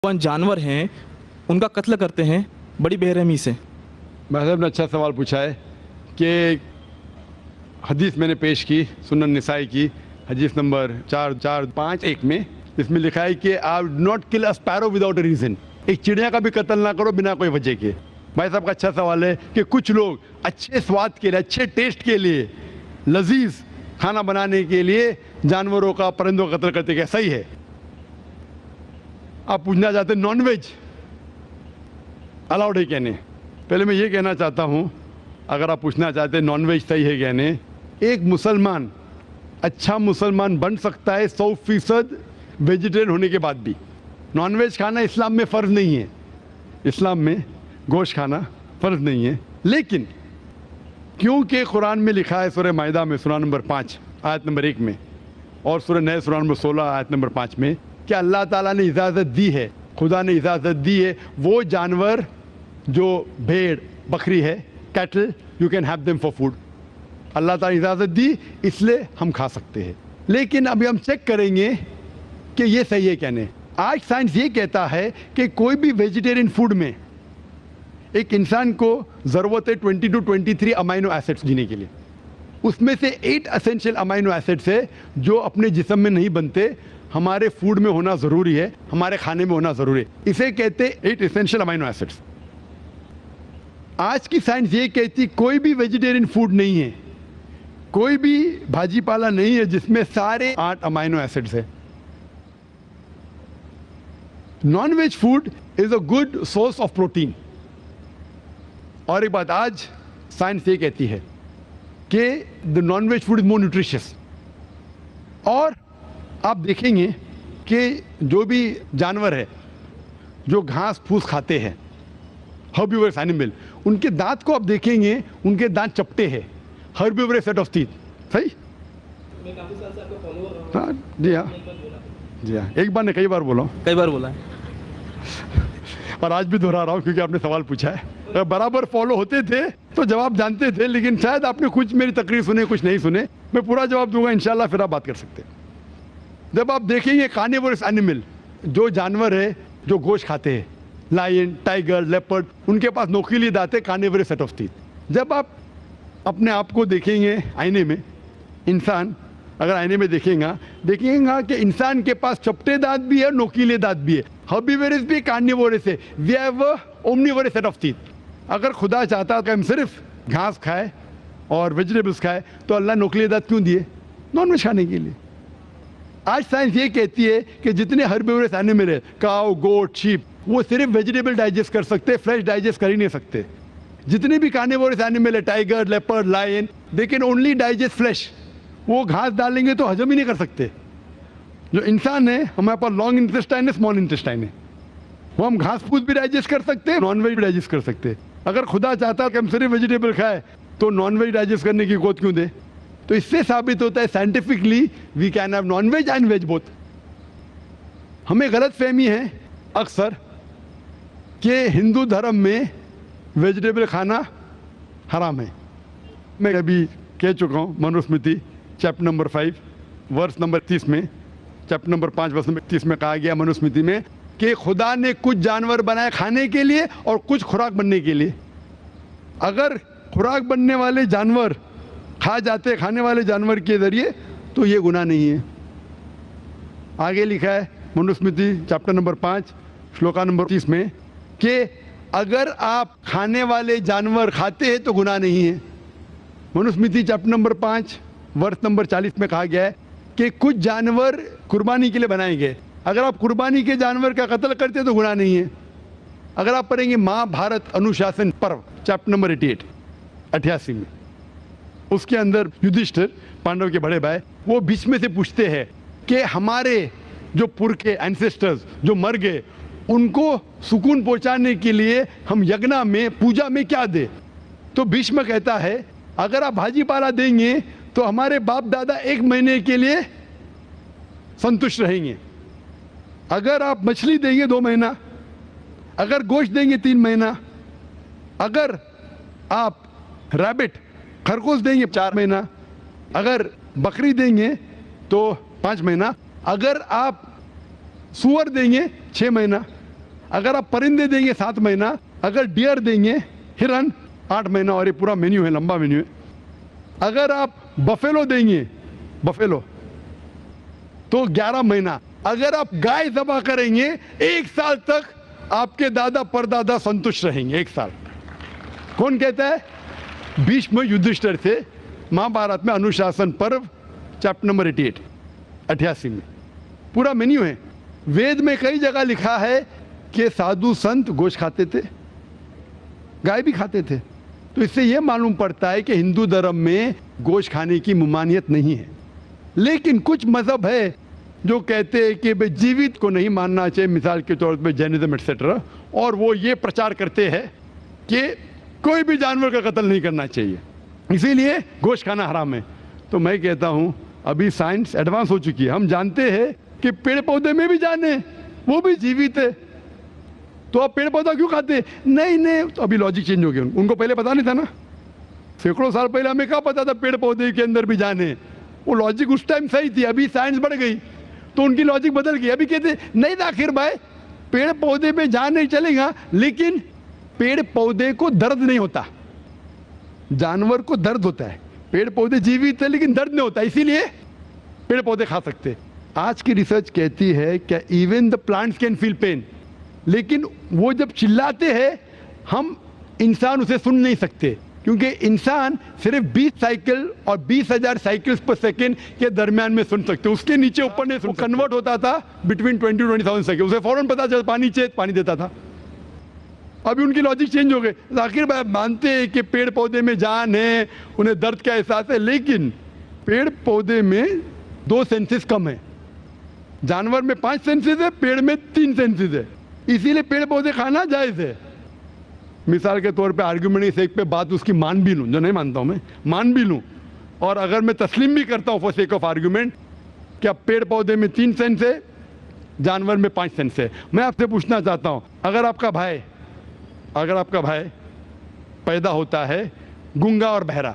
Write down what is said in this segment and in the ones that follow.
जानवर हैं उनका कत्ल करते हैं बड़ी बेरहमी से। भाई साहब ने अच्छा सवाल पूछा है कि हदीस मैंने पेश की सुनन निसाई की हदीस नंबर 4451 में, इसमें लिखा है कि आप not kill a sparrow without a reason, एक चिड़िया का भी कत्ल ना करो बिना कोई वजह के। भाई साहब का अच्छा सवाल है कि कुछ लोग अच्छे स्वाद के लिए, अच्छे टेस्ट के लिए, लजीज खाना बनाने के लिए जानवरों का, परिंदों का कत्ल करते, क्या सही है? आप पूछना चाहते हैं नॉन वेज अलाउड है कहने। पहले मैं ये कहना चाहता हूँ, अगर आप पूछना चाहते हैं नॉन वेज सही है कहने, एक मुसलमान अच्छा मुसलमान बन सकता है 100% वेजिटेरियन होने के बाद भी। नॉन वेज खाना इस्लाम में फ़र्ज नहीं है, इस्लाम में गोश्त खाना फ़र्ज नहीं है, लेकिन क्योंकि कुरान में लिखा है सूरह माइदा में सूरा नंबर 5 आयत नंबर 1 में और सूरह नए सूरा नंबर 16 आयत नंबर 5 में कि अल्लाह ताला ने इजाज़त दी है, खुदा ने इजाज़त दी है, वो जानवर जो भेड़ बकरी है, cattle, you can have them for food. अल्लाह ताला इजाज़त दी इसलिए हम खा सकते हैं। लेकिन अभी हम चेक करेंगे कि ये सही है क्या नहीं। आज साइंस ये कहता है कि कोई भी वेजिटेरियन फूड में एक इंसान को ज़रूरत है 20 to 23 अमाइनो एसिड्स जीने के लिए। उसमें से 8 एसेंशियल अमाइनो एसिड्स है जो अपने जिस्म में नहीं बनते, हमारे फूड में होना ज़रूरी है, हमारे खाने में होना ज़रूरी है। इसे कहते 8 एसेंशियल अमाइनो एसिड्स। आज की साइंस ये कहती कोई भी वेजिटेरियन फूड नहीं है, कोई भी भाजी पाला नहीं है जिसमें सारे 8 अमाइनो एसिड्स है। Non veg food is a good source of protein. और एक बात आज साइंस ये कहती है कि the non veg food is more nutritious. और आप देखेंगे कि जो भी जानवर है जो घास फूस खाते हैं, हर्बिवरस एनिमल, उनके दांत को आप देखेंगे, उनके दांत चपटे हैं, हर्बिवरस सेट ऑफ टीथ। सही? मैं काफी साल से आपका फॉलोअर रहा हूं। हाँ जी, हाँ जी, हाँ, एक बार नहीं कई बार बोला, कई बार बोला है और आज भी दोहरा रहा हूँ क्योंकि आपने सवाल पूछा है। अगर बराबर फॉलो होते थे तो जवाब जानते थे, लेकिन शायद आपने कुछ मेरी तकरीर सुने, कुछ नहीं सुने। मैं पूरा जवाब दूंगा इंशाल्लाह, फिर आप बात कर सकते हैं। जब आप देखेंगे कार्निवोरस एनिमल, जो जानवर है जो गोश्त खाते हैं, लायन, टाइगर, लेपर्ड, उनके पास नोकीली दांत है, कार्निवोरस सेट ऑफ टीथ। जब आप अपने आप को देखेंगे आईने में, इंसान अगर आईने में देखेंगे कि इंसान के पास चपटे दांत भी है, नोकीले दांत भी है, हर्बिवोरस भी, कार्निवोरस है। We have omnivorous set of teeth. अगर खुदा चाहता कि हम सिर्फ घास खाए और वेजिटेबल्स खाए तो अल्लाह नोकीले दांत क्यों दिए? नॉन वेज खाने के लिए। आज साइंस ये कहती है कि जितने हर्बिवोरस एनिमल है, काऊ, गोट, शीप, वो सिर्फ वेजिटेबल डाइजेस्ट कर सकते, फ्रेश डाइजेस्ट कर ही नहीं सकते। जितने भी कार्निवोरस एनिमल है, tiger, leopard, lion, they can only digest flesh. वो घास डालेंगे तो हजम ही नहीं कर सकते। जो इंसान है, हमारे पास लॉन्ग इंटेस्टाइन है, स्मॉल इंटेस्टाइन है, वो हम घास फूस भी डाइजेस्ट कर सकते हैं, नॉन वेज भी डाइजेस्ट कर सकते हैं। अगर खुदा चाहता कि हम सिर्फ वेजिटेबल खाए तो नॉन वेज डाइजेस्ट करने की गोद क्यों दे? तो इससे साबित होता है scientifically we can have non veg and veg both. हमें गलत फहमी है अक्सर कि हिंदू धर्म में वेजिटेबल खाना हराम है। मैं अभी कह चुका हूँ, Manusmriti chapter number 5 verse number 30 में, चैप्टर नंबर 5 वर्स नंबर 30 में कहा गया मनुस्मृति में कि खुदा ने कुछ जानवर बनाए खाने के लिए और कुछ खुराक बनने के लिए। अगर खुराक बनने वाले जानवर खा जाते खाने वाले जानवर के जरिए तो ये गुनाह नहीं है। आगे लिखा है Manusmriti chapter number 5 shloka number 30 में कि अगर आप खाने वाले जानवर खाते हैं तो गुनाह नहीं है। मनुस्मृति चैप्टर नंबर 5 वर्ष नंबर 40 में कहा गया है कि कुछ जानवर कुर्बानी के लिए बनाए गए, अगर आप कुर्बानी के जानवर का कत्ल करते हैं तो गुनाह नहीं है। अगर आप पढ़ेंगे महाभारत अनुशासन पर्व चैप्टर नंबर 88 में, उसके अंदर युधिष्ठिर, पांडव के बड़े भाई, वो बीच में से पूछते हैं कि हमारे जो पुरखे एंसेस्टर्स जो मर गए उनको सुकून पहुंचाने के लिए हम यज्ञ में, पूजा में क्या दे? तो भीष्म कहता है अगर आप भाजी पाला देंगे तो हमारे बाप दादा 1 महीने के लिए संतुष्ट रहेंगे। अगर आप मछली देंगे 2 महीना, अगर गोश्त देंगे 3 महीना, अगर आप रैबिट खरगोश देंगे 4 महीना, अगर बकरी देंगे तो 5 महीना, अगर आप सुअर देंगे 6 महीना, اگر آپ پرندے دیں گے 7 مہینہ, اگر ڈیئر دیں گے, ہرن 8 مہینہ, اور یہ پورا مینیو ہے, لمبا مینیو ہے. اگر آپ بفیلو دیں گے, بفیلو تو 11 مہینہ. اگر آپ گائے ذبح کریں گے 1 سال تک آپ کے دادا پردادا سنتوشٹ رہیں گے. 1 سال. کون کہتا ہے؟ بھیشم یدھشٹر سے مہا بھارت میں انوشاسن پرو چیپٹر نمبر 88 میں پورا مینیو ہے. وید میں کئی جگہ لکھا ہے کہ سادھو سنت گوشت کھاتے تھے, گائے بھی کھاتے تھے. تو اس سے یہ معلوم پڑتا ہے کہ ہندو دھرم میں گوشت کھانے کی ممانعت نہیں ہے. لیکن کچھ مذہب ہے جو کہتے ہیں کہ جیوت کو نہیں ماننا چاہیے, مثال کے طور پہ جینزم ایٹسیٹرا, اور وہ یہ پرچار کرتے ہیں کہ کوئی بھی جانور کا قتل نہیں کرنا چاہیے, اسی لیے گوشت کھانا حرام ہے. تو میں کہتا ہوں ابھی سائنس ایڈوانس ہو چکی ہے, ہم جانتے ہیں کہ پیڑ پودے میں بھی جان ہے, وہ بھی جیوت ہے, تو آپ پیڑ پودا کیوں کھاتے ہیں؟ نہیں, تو ابھی لاجک چینج ہو گیا. ان کو پہلے پتا نہیں تھا نا, سینکڑوں سال پہلے ہمیں کیا پتا تھا پیڑ پودے کے اندر بھی جان ہے. وہ لاجک اس ٹائم صحیح تھی, ابھی سائنس بڑھ گئی تو ان کی لاجک بدل گئی. ابھی کہتے نہیں ذاکر بھائی, پیڑ پودے میں جان نہیں چلے گا, لیکن پیڑ پودے کو درد نہیں ہوتا, جانور کو درد ہوتا ہے. پیڑ پودے جیوت ہے لیکن درد نہیں ہوتا, اسی لیے پیڑ پودے کھا سکتے. آج کی ریسرچ کہتی ہے کہ even the plants can feel pain, لیکن وہ جب چلاتے ہیں ہم انسان اسے سن نہیں سکتے, کیونکہ انسان صرف 20 سائیکل اور 20,000 سائیکلز پر سیکنڈ کے درمیان میں سن سکتے, اس کے نیچے اوپر نہیں سن. کنورٹ ہوتا تھا بٹوین 20,000 سیکنڈ, اسے فوراً پتا چلتا پانی چاہیے پانی دیتا تھا. ابھی ان کی لاجک چینج ہو گئے. ذاکر بھائی مانتے ہیں کہ پیڑ پودے میں جان ہے, انہیں درد کا احساس ہے, لیکن پیڑ پودے میں 2 سینسز کم ہے. جانور میں 5 سینسز ہے, پیڑ میں 3 سینسز ہے, اسی لیے پیڑ پودے کھانا جائز ہے. مثال کے طور پہ آرگیومنٹ اس ایک پہ بات اس کی مان بھی لوں, جو نہیں مانتا ہوں میں مان بھی لوں, اور اگر میں تسلیم بھی کرتا ہوں فور سیک آف آرگیومنٹ کہ اب پیڑ پودے میں 3 سینس ہے, جانور میں 5 سینس ہے. میں آپ سے پوچھنا چاہتا ہوں, اگر آپ کا بھائی پیدا ہوتا ہے گنگا اور بہرا,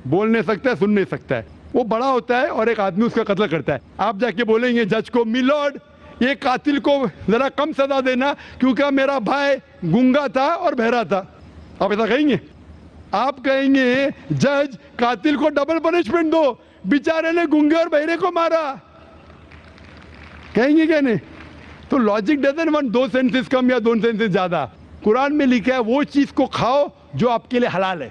بول نہیں سکتا ہے, سن نہیں سکتا ہے, وہ بڑا ہوتا ہے اور ایک آدمی اس کا قتل کرتا ہے, آپ جا کے بولیں گے جج کو, می لارڈ یہ قاتل کو ذرا کم سزا دینا کیونکہ میرا بھائی گنگا تھا اور بہرا تھا, آپ ایسا کہیں گے؟ آپ کہیں گے جج قاتل کو ڈبل پنشمنٹ دو, بیچارے نے گنگے اور بہرے کو مارا, کہیں گے کیا نہیں؟ تو لاجک ڈزنٹ وانٹ 2 سینسز کم یا 2 سینسز زیادہ. قرآن میں لکھا ہے وہ چیز کو کھاؤ جو آپ کے لیے حلال ہے,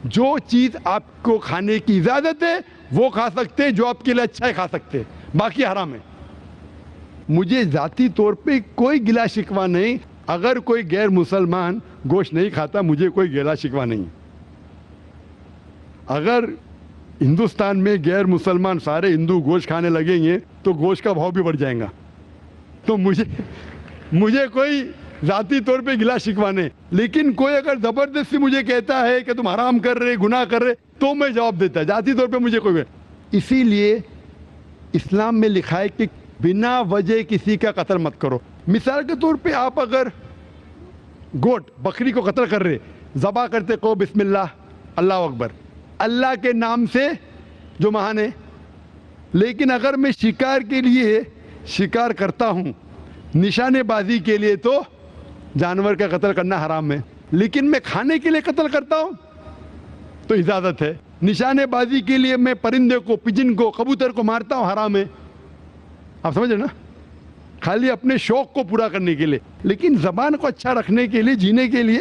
جو چیز آپ کو کھانے کی اجازت ہے وہ کھا سکتے, جو آپ کے لیے اچھا ہے کھا سکتے, باقی حرام ہے. مجھے ذاتی طور پہ کوئی گلا شکوہ نہیں, اگر کوئی غیر مسلمان گوشت نہیں کھاتا مجھے کوئی گلا شکوہ نہیں. اگر ہندوستان میں غیر مسلمان سارے ہندو گوشت کھانے لگیں گے تو گوشت کا بھاؤ بھی بڑھ جائے گا. تو مجھے کوئی ذاتی طور پہ گلا شکوہ نہیں, لیکن کوئی اگر زبردستی مجھے کہتا ہے کہ تم حرام کر رہے, گناہ کر رہے, تو میں جواب دیتا ہے. ذاتی طور پہ مجھے کوئی. اسی لیے اسلام میں لکھا ہے کہ بنا وجہ کسی کا قتل مت کرو. مثال کے طور پہ آپ اگر گوٹ بکری کو قتل کر رہے, ذبح کرتے کو بسم اللہ, اللہ اکبر, اللہ کے نام سے جو مہان ہے. لیکن اگر میں شکار کے لیے شکار کرتا ہوں, نشانے بازی کے لیے, تو جانور کا قتل کرنا حرام ہے. لیکن میں کھانے کے لیے قتل کرتا ہوں تو اجازت ہے. نشانے بازی کے لیے میں پرندے کو, پجن کو, کبوتر کو مارتا ہوں, حرام ہے. آپ سمجھ رہے نا, خالی اپنے شوق کو پورا کرنے کے لیے. لیکن زبان کو اچھا رکھنے کے لیے, جینے کے لیے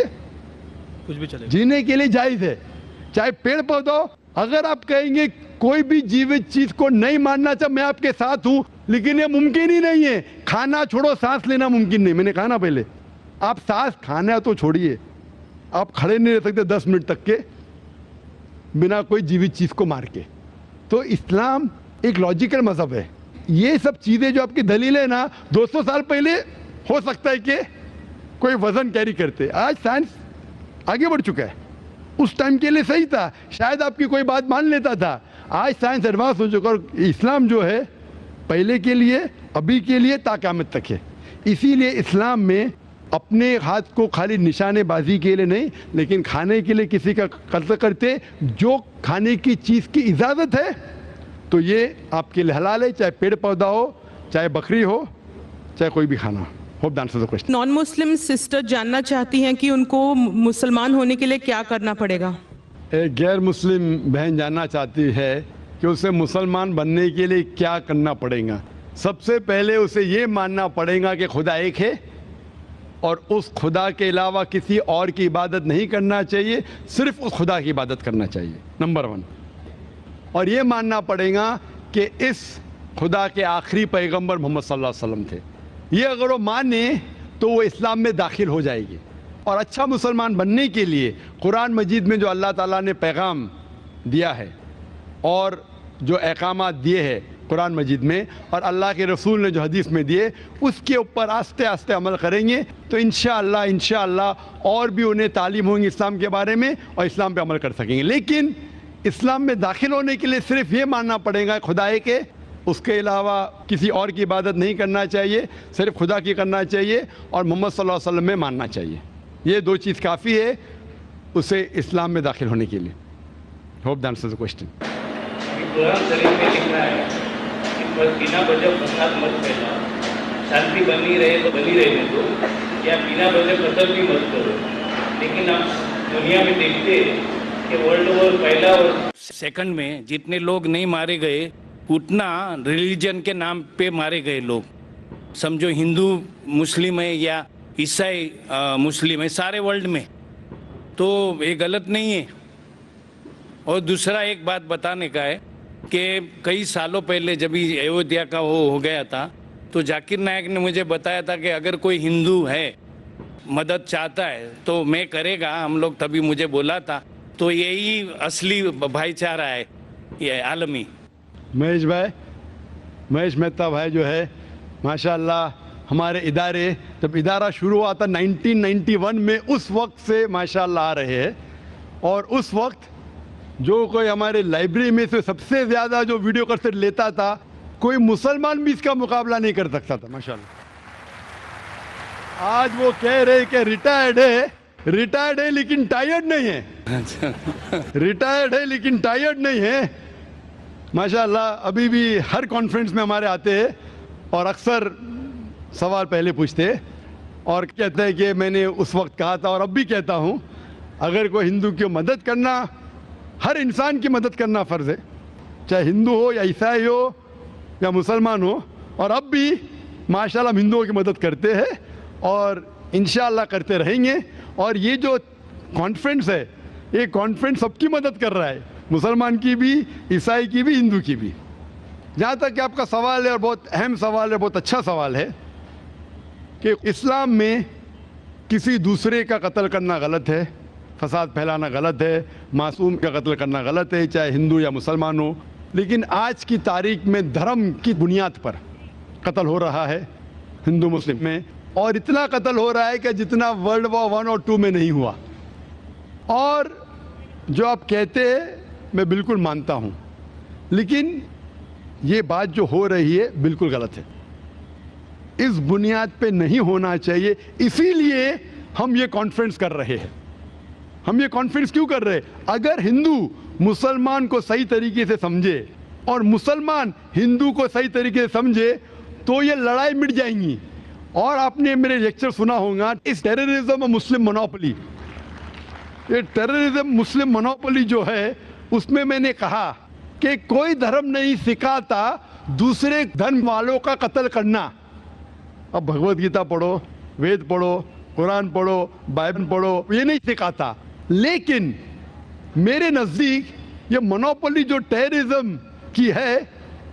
کچھ بھی چلے, جینے کے لیے جائز ہے, چاہے پیڑ پودا. اگر آپ کہیں گے کوئی بھی جیوت چیز کو نہیں ماننا چاہے, میں آپ کے ساتھ ہوں, لیکن یہ ممکن ہی نہیں ہے. کھانا چھوڑو, سانس لینا ممکن نہیں. میں نے کہا نا پہلے, آپ سانس کھانا تو چھوڑیے, آپ کھڑے نہیں رہ سکتے 10 منٹ تک کے بنا کوئی جیوت چیز کو مار کے. تو اسلام ایک لاجیکل مذہب ہے. یہ سب چیزیں جو آپ کی دلیلیں نا 200 سال پہلے ہو سکتا ہے کہ کوئی وزن کیری کرتے. آج سائنس آگے بڑھ چکا ہے, اس ٹائم کے لیے صحیح تھا, شاید آپ کی کوئی بات مان لیتا تھا. آج سائنس ایڈوانس ہو چکا, اور اسلام جو ہے پہلے کے لیے, ابھی کے لیے, تا قیامت تک ہے. اسی لیے اسلام میں اپنے ہاتھ کو خالی نشانے بازی کے لیے نہیں, لیکن کھانے کے لیے کسی کا قتل کرتے, جو کھانے کی چیز کی اجازت ہے تو یہ آپ کے لیے حلال ہے, چاہے پیڑ پودا ہو, چاہے بکری ہو, چاہے کوئی بھی کھانا ہو. Hope that answers the question. Non Muslim sister जानना चाहती हैं कि उनको मुसलमान होने के लिए क्या करना पड़ेगा। एक गैर मुस्लिम बहन जानना चाहती है कि उसे मुसलमान बनने के लिए क्या करना पड़ेगा। सबसे पहले उसे ये मानना पड़ेगा कि खुदा एक है और उस खुदा के अलावा किसी और की इबादत नहीं करना चाहिए, सिर्फ उस खुदा की इबादत करना चाहिए, नंबर 1। और ये मानना पड़ेगा कि इस खुदा के आखिरी पैगंबर मोहम्मद सल्लल्लाहु अलैहि वसल्लम थे। ये अगर वो माने तो वो इस्लाम में दाखिल हो जाएगी। और अच्छा मुसलमान बनने के लिए कुरान मजीद में जो अल्लाह ताला ने पैगाम दिया है और जो अहकामात दिए हैं कुरान मजीद में, और अल्लाह के रसूल ने जो हदीस में दिए, उसके ऊपर आस्ते आस्ते अमल करेंगे तो इंशाअल्लाह और भी उन्हें तालीम होंगी इस्लाम के बारे में और इस्लाम पे अमल कर सकेंगे। लेकिन इस्लाम में दाखिल होने के लिए सिर्फ ये मानना पड़ेगा खुदा एक है, उसके अलावा किसी और की इबादत नहीं करना चाहिए, सिर्फ खुदा की करना चाहिए और मोहम्मद सल्लल्लाहु अलैहि वसल्लम में मानना चाहिए। ये 2 चीज़ काफ़ी है उसे इस्लाम में दाखिल होने के लिए। Hope that answers the question. कुरान शरीफ में लिखा है कि बस बिना वजह फसाद मत फैला, शांति बनी रहे तो बनी रहने दो, या बिना वजह कत्ल भी मत करो। लेकिन आप दुनिया में देखते हैं कि वर्ल्ड वॉर पहला और सेकंड में जितने लोग नहीं मारे गए उतना रिलीजन के नाम पे मारे गए लोग। समझो हिंदू मुस्लिम है या ईसाई मुस्लिम है सारे वर्ल्ड में, तो ये गलत नहीं है। और दूसरा एक बात बताने का है कि कई सालों पहले जब अयोध्या का वो हो गया था तो जाकिर नायक ने मुझे बताया था कि अगर कोई हिंदू है मदद चाहता है तो मैं करेगा, हम लोग तभी मुझे बोला था। तो यही असली भाईचारा है ये आलमी। महेश मेहता भाई जो है माशाअल्लाह हमारे इदारे, जब इदारा शुरू हुआ था 1991 में, उस वक्त से माशाअल्लाह आ रहे हैं। और उस वक्त जो कोई हमारे लाइब्रेरी में से सबसे ज़्यादा जो वीडियो कैसेट लेता था, कोई मुसलमान भी इसका मुकाबला नहीं कर सकता था माशाअल्लाह। आज वो कह रहे कि रिटायर्ड है लेकिन टायर्ड नहीं है। रिटायर्ड है लेकिन टायर्ड नहीं है माशाअल्लाह। अभी भी हर कॉन्फ्रेंस में हमारे आते हैं और अक्सर सवाल पहले पूछते हैं और कहते हैं कि मैंने उस वक्त कहा था और अब भी कहता हूँ, अगर कोई हिंदू की मदद करना, हर इंसान की मदद करना फ़र्ज़ है, चाहे हिंदू हो या ईसाई हो या मुसलमान हो। और अब भी माशाअल्लाह हम हिंदुओं की मदद करते हैं और इंशाअल्लाह करते रहेंगे। और ये जो कॉन्फ्रेंस है, ये कॉन्फ्रेंस सबकी मदद कर रहा है, मुसलमान की भी, ईसाई की भी, हिंदू की भी। जहाँ तक कि आपका सवाल है, और बहुत अहम सवाल है, बहुत अच्छा सवाल है कि इस्लाम में किसी दूसरे का कत्ल करना गलत है, फसाद फैलाना गलत है, मासूम का कत्ल करना गलत है, चाहे हिंदू या मुसलमान हो। लेकिन आज की तारीख में धर्म की बुनियाद पर कत्ल हो रहा है हिंदू मुस्लिम में, और इतना कत्ल हो रहा है कि जितना वर्ल्ड वॉर 1 और 2 में नहीं हुआ। और जो आप कहते हैं मैं बिल्कुल मानता हूँ, लेकिन ये बात जो हो रही है बिल्कुल गलत है, इस बुनियाद पे नहीं होना चाहिए। इसीलिए हम ये कॉन्फ्रेंस कर रहे हैं। हम ये कॉन्फ्रेंस क्यों कर रहे हैं? अगर हिंदू मुसलमान को सही तरीके से समझे और मुसलमान हिंदू को सही तरीके से समझे तो ये लड़ाई मिट जाएंगी। और आपने मेरे लेक्चर सुना होगा, इस टेररिज्म और मुस्लिम मोनोपोली, ये टेररिज्म मुस्लिम मोनोपोली जो है, उसमें मैंने कहा कि कोई धर्म नहीं सिखाता दूसरे धर्म वालों का कत्ल करना। अब भगवत गीता पढ़ो, वेद पढ़ो, कुरान पढ़ो, बाइबल पढ़ो, ये नहीं सिखाता। लेकिन मेरे नज़दीक ये मोनोपोली जो टेररिज्म की है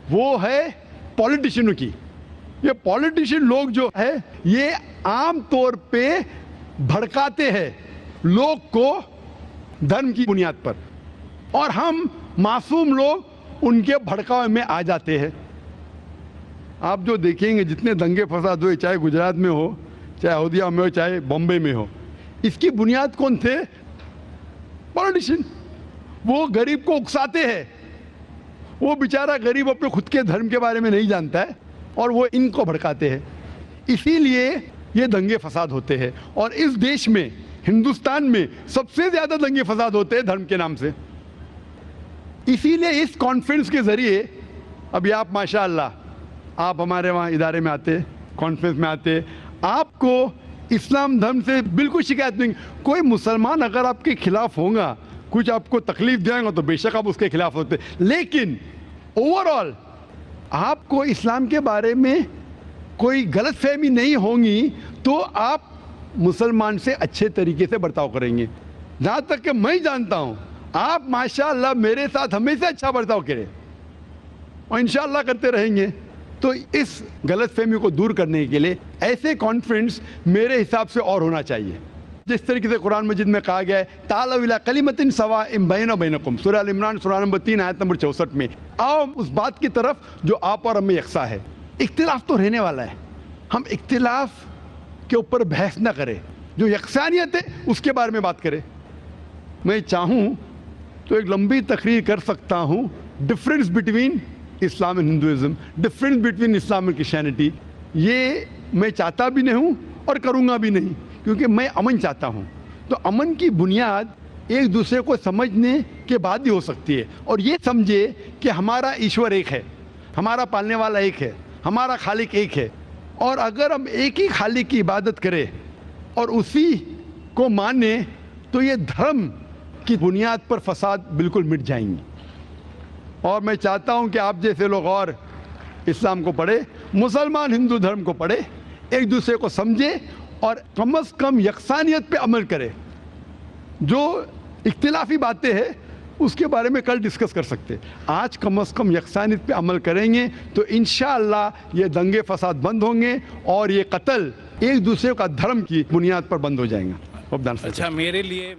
वो है पॉलिटिशियनों की। ये पॉलिटिशियन लोग जो है ये आम तौर पे भड़काते हैं लोग को धर्म की बुनियाद पर, और हम मासूम लोग उनके भड़कावे में आ जाते हैं। आप जो देखेंगे जितने दंगे फसाद हुए, चाहे गुजरात में हो, चाहे अयोध्या में हो, चाहे बॉम्बे में हो, इसकी बुनियाद कौन थे? पॉलिटिशियन। वो गरीब को उकसाते हैं। वो बेचारा गरीब अपने खुद के धर्म के बारे में नहीं जानता है और वो इनको भड़काते हैं। इसीलिए ये दंगे फसाद होते हैं। और इस देश में, हिंदुस्तान में सबसे ज़्यादा दंगे फसाद होते हैं धर्म के नाम से। इसीलिए इस कॉन्फ्रेंस के ज़रिए, अभी आप माशाअल्लाह आप हमारे वहाँ इदारे में आते, कॉन्फ्रेंस में आते, آپ کو اسلام دھرم سے بالکل شکایت نہیں. کوئی مسلمان اگر آپ کے خلاف ہوگا, کچھ آپ کو تکلیف دیں گا تو بے شک آپ اس کے خلاف ہوتے, لیکن اوور آل آپ کو اسلام کے بارے میں کوئی غلط فہمی نہیں ہوگی تو آپ مسلمان سے اچھے طریقے سے برتاؤ کریں گے. جہاں تک کہ میں جانتا ہوں آپ ماشاءاللہ میرے ساتھ ہمیشہ اچھا برتاؤ کریں اور انشاءاللہ کرتے رہیں گے. تو اس غلط فہمی کو دور کرنے کے لیے ایسے کانفرنس میرے حساب سے اور ہونا چاہیے. جس طریقے سے قرآن مجید میں کہا گیا ہے تعالوا الی کلمۃ سواء بیننا وبینکم, سورہ ال عمران سورہ نمبر 3 آیت نمبر 64 میں, آؤ اس بات کی طرف جو آپ اور ہم میں یکساں ہے. اختلاف تو رہنے والا ہے, ہم اختلاف کے اوپر بحث نہ کریں, جو یکسانیت ہے اس کے بارے میں بات کریں. میں چاہوں تو ایک لمبی تقریر کر سکتا ہوں, difference between Islam and Hinduism, difference between Islam and Christianity. یہ میں چاہتا بھی نہیں ہوں اور کروں گا بھی نہیں, کیونکہ میں امن چاہتا ہوں. تو امن کی بنیاد ایک دوسرے کو سمجھنے کے بعد ہی ہو سکتی ہے, اور یہ سمجھے کہ ہمارا ایشور ایک ہے, ہمارا پالنے والا ایک ہے, ہمارا خالق ایک ہے, اور اگر ہم ایک ہی خالق کی عبادت کریں اور اسی کو مانیں تو یہ دھرم کی بنیاد پر فساد بالکل مٹ جائیں گے. اور میں چاہتا ہوں کہ آپ جیسے لوگ اور اسلام کو پڑھے, مسلمان ہندو دھرم کو پڑھے, ایک دوسرے کو سمجھے اور کم از کم یکسانیت پہ عمل کرے. جو اختلافی باتیں ہیں اس کے بارے میں کل ڈسکس کر سکتے, آج کم از کم یکسانیت پہ عمل کریں گے تو انشاءاللہ یہ دنگے فساد بند ہوں گے اور یہ قتل ایک دوسرے کا دھرم کی بنیاد پر بند ہو جائیں گا. اچھا, میرے لیے